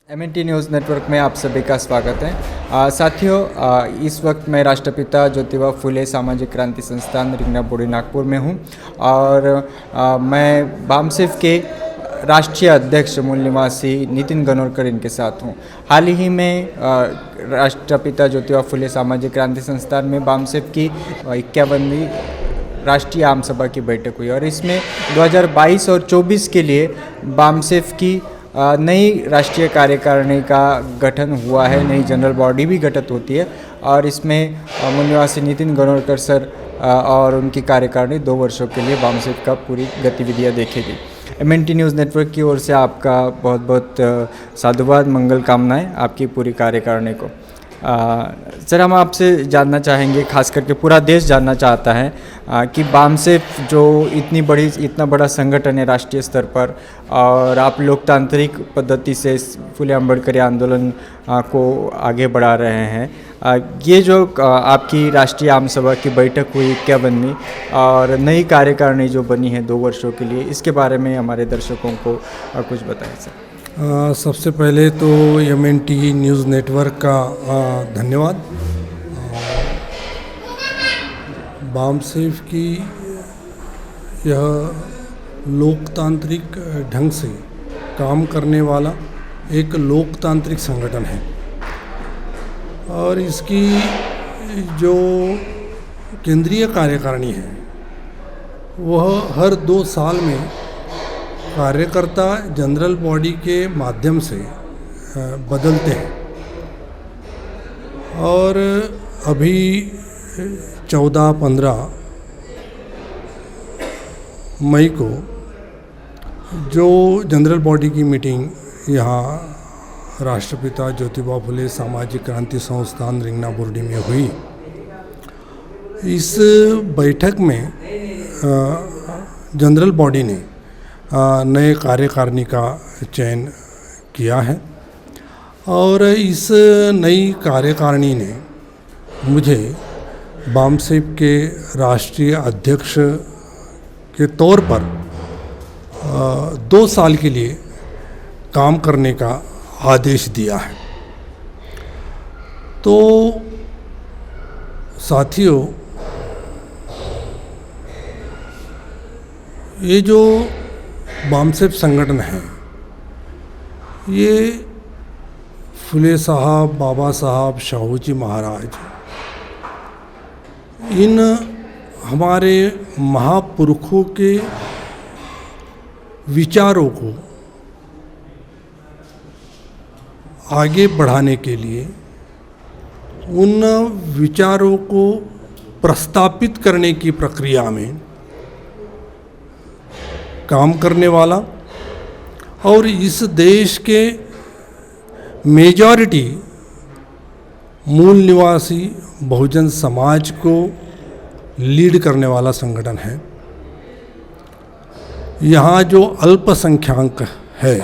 MNT news network में आप सभी का स्वागत है। साथियों, इस वक्त मैं राष्ट्रपिता ज्योतिबा फुले सामाजिक क्रांति संस्थान रिंगना बोड़ी नागपुर में हूं और मैं बामसेफ के राष्ट्रीय अध्यक्ष मूल निवासी नितिन गनोरकर इनके साथ हूं। हाल ही में राष्ट्रपिता ज्योतिबा फुले सामाजिक क्रांति संस्थान में बामसेफ की 51वीं राष्ट्रीय आम सभा की बैठक हुई और इसमें 2022 और 24 के लिए बामसेफ की नई राष्ट्रीय कार्यकारिणी का गठन हुआ है। नई जनरल बॉडी भी गठित होती है और इसमें मूल निवासी नितिन गनोरकर सर और उनकी कार्यकारिणी 2 वर्षों के लिए बामसेफ का पूरी गतिविधियां देखेगी। MNT न्यूज़ नेटवर्क की ओर से आपका बहुत बहुत साधुवाद, मंगल कामनाएं आपकी पूरी कार्यकारिणी को। सर, हम आपसे जानना चाहेंगे, खास करके पूरा देश जानना चाहता है कि बामसेफ जो इतना बड़ा संगठन है राष्ट्रीय स्तर पर और आप लोकतांत्रिक पद्धति से फुले अम्बेडकरी आंदोलन को आगे बढ़ा रहे हैं, ये जो आपकी राष्ट्रीय आम सभा की बैठक हुई 51वीं और नई कार्यकारिणी जो बनी है 2 वर्षों के लिए, इसके बारे में हमारे दर्शकों को कुछ बताएं सर। सबसे पहले तो MNT न्यूज़ नेटवर्क का धन्यवाद। बामसेफ की यह लोकतांत्रिक ढंग से काम करने वाला एक लोकतांत्रिक संगठन है और इसकी जो केंद्रीय कार्यकारिणी है वह हर 2 साल में कार्यकर्ता जनरल बॉडी के माध्यम से बदलते हैं और अभी 14-15 मई को जो जनरल बॉडी की मीटिंग यहाँ राष्ट्रपिता ज्योतिबा फुले सामाजिक क्रांति संस्थान रिंगना बोर्डी में हुई, इस बैठक में जनरल बॉडी ने नए कार्यकारिणी का चयन किया है और इस नई कार्यकारिणी ने मुझे बामसेफ के राष्ट्रीय अध्यक्ष के तौर पर 2 साल के लिए काम करने का आदेश दिया है। तो साथियों, ये जो बामसेफ संगठन है, ये फुले साहब, बाबा साहब, शाहू जी महाराज, इन हमारे महापुरुषों के विचारों को आगे बढ़ाने के लिए, उन विचारों को प्रस्तापित करने की प्रक्रिया में काम करने वाला और इस देश के मेजॉरिटी मूल निवासी बहुजन समाज को लीड करने वाला संगठन है। यहाँ जो अल्पसंख्यक है,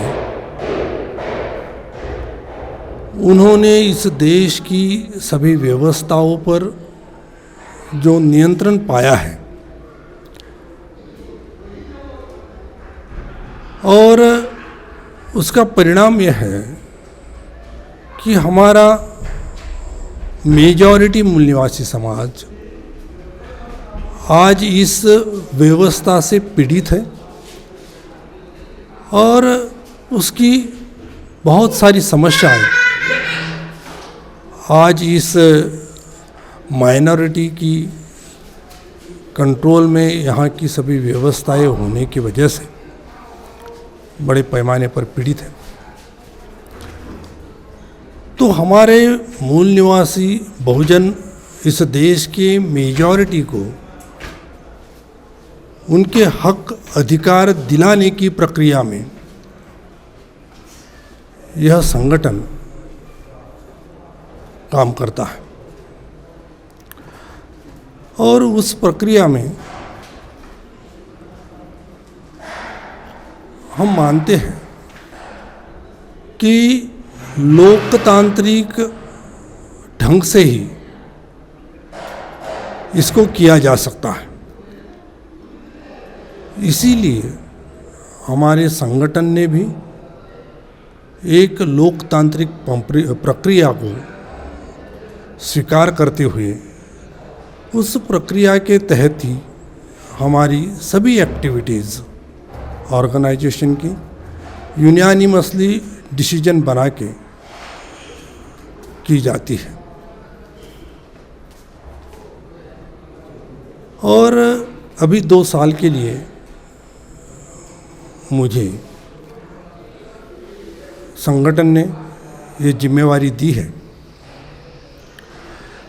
उन्होंने इस देश की सभी व्यवस्थाओं पर जो नियंत्रण पाया है और उसका परिणाम यह है कि हमारा मेजॉरिटी मूल निवासी समाज आज इस व्यवस्था से पीड़ित है और उसकी बहुत सारी समस्याएं आज इस माइनॉरिटी की कंट्रोल में यहाँ की सभी व्यवस्थाएं होने की वजह से बड़े पैमाने पर पीड़ित है। तो हमारे मूल निवासी बहुजन इस देश के मेजॉरिटी को उनके हक अधिकार दिलाने की प्रक्रिया में यह संगठन काम करता है और उस प्रक्रिया में हम मानते हैं कि लोकतांत्रिक ढंग से ही इसको किया जा सकता है। इसीलिए हमारे संगठन ने भी एक लोकतांत्रिक प्रक्रिया को स्वीकार करते हुए उस प्रक्रिया के तहत ही हमारी सभी एक्टिविटीज़ ऑर्गेनाइजेशन की यूनानिमसली डिसीजन बना के की जाती है। और अभी 2 साल के लिए मुझे संगठन ने ये जिम्मेवारी दी है।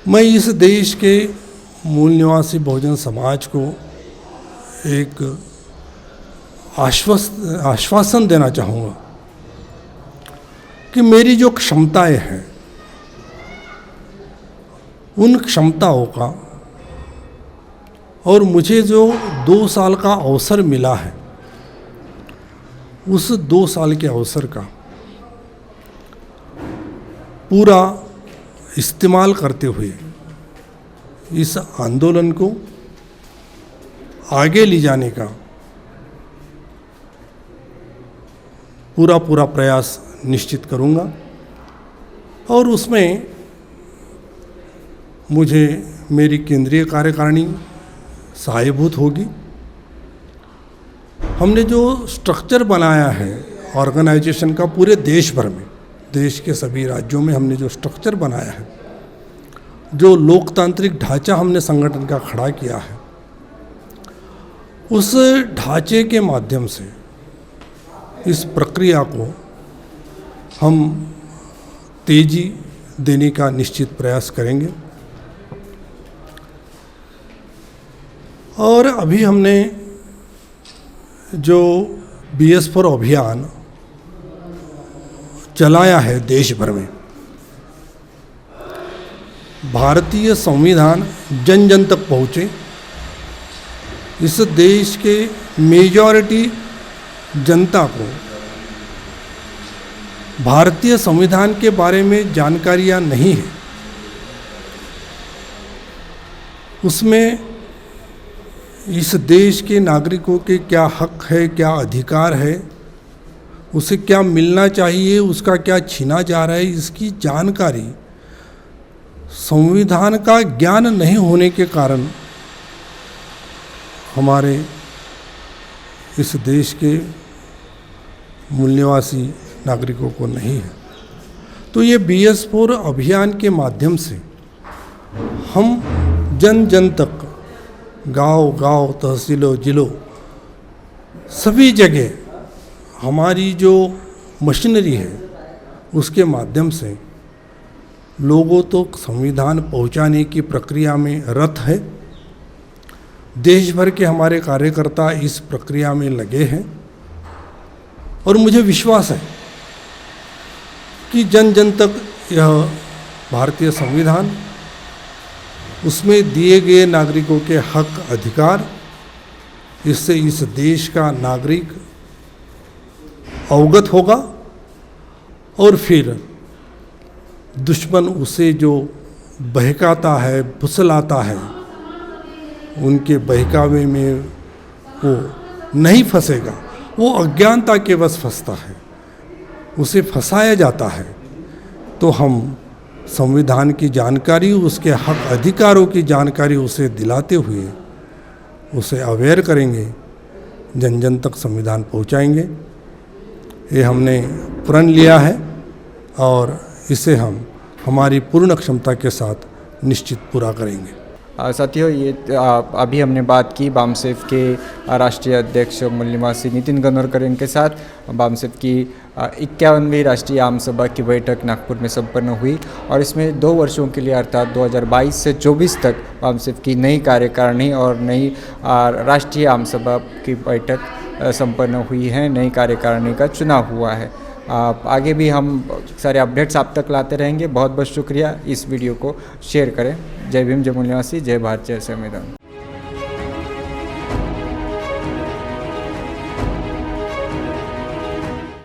मैं इस देश के मूल निवासी बहुजन समाज को एक आश्वासन देना चाहूँगा कि मेरी जो क्षमताएं हैं उन क्षमताओं का और मुझे जो 2 साल का अवसर मिला है उस 2 साल के अवसर का पूरा इस्तेमाल करते हुए इस आंदोलन को आगे ले जाने का पूरा प्रयास निश्चित करूंगा और उसमें मुझे मेरी केंद्रीय कार्यकारिणी सहायभूत होगी। हमने जो स्ट्रक्चर बनाया है ऑर्गेनाइजेशन का पूरे देश भर में, देश के सभी राज्यों में हमने जो स्ट्रक्चर बनाया है, जो लोकतांत्रिक ढांचा हमने संगठन का खड़ा किया है, उस ढांचे के माध्यम से इस प्रक्रिया को हम तेजी देने का निश्चित प्रयास करेंगे। और अभी हमने जो BS4 अभियान चलाया है देश भर में, भारतीय संविधान जन जन तक पहुँचे, इस देश के मेजॉरिटी जनता को भारतीय संविधान के बारे में जानकारियाँ नहीं है, उसमें इस देश के नागरिकों के क्या हक है, क्या अधिकार है, उसे क्या मिलना चाहिए, उसका क्या छीना जा रहा है, इसकी जानकारी संविधान का ज्ञान नहीं होने के कारण हमारे इस देश के मूल निवासी नागरिकों को नहीं है। तो ये BS4 अभियान के माध्यम से हम जन जन तक, गांव-गांव, तहसीलों, जिलों, सभी जगह हमारी जो मशीनरी है उसके माध्यम से लोगों तक संविधान पहुंचाने की प्रक्रिया में रत है। देश भर के हमारे कार्यकर्ता इस प्रक्रिया में लगे हैं और मुझे विश्वास है कि जन जन तक यह भारतीय संविधान, उसमें दिए गए नागरिकों के हक अधिकार, इससे इस देश का नागरिक अवगत होगा और फिर दुश्मन उसे जो बहकाता है, फुसलाता है, उनके बहकावे में वो नहीं फंसेगा, वो अज्ञानता के वश फंसता है, उसे फंसाया जाता है। तो हम संविधान की जानकारी, उसके हक अधिकारों की जानकारी उसे दिलाते हुए उसे अवेयर करेंगे, जन जन तक संविधान पहुंचाएंगे। ये हमने प्रण लिया है और इसे हम हमारी पूर्ण क्षमता के साथ निश्चित पूरा करेंगे। साथियों, ये अभी हमने बात की बामसेफ के राष्ट्रीय अध्यक्ष मूल निवासी नितिन गनोरकर के साथ। बामसेफ की 51वीं राष्ट्रीय आम सभा की बैठक नागपुर में संपन्न हुई और इसमें 2 वर्षों के लिए अर्थात 2022 से 24 तक बामसेफ की नई कार्यकारिणी और नई राष्ट्रीय आम सभा की बैठक संपन्न हुई है, नई कार्यकारिणी का चुनाव हुआ है। आगे भी हम सारे अपडेट्स आप तक लाते रहेंगे। बहुत बहुत शुक्रिया। इस वीडियो को शेयर करें। जय भीम, जय मूल निवासी, जय भारत, जय संविधान।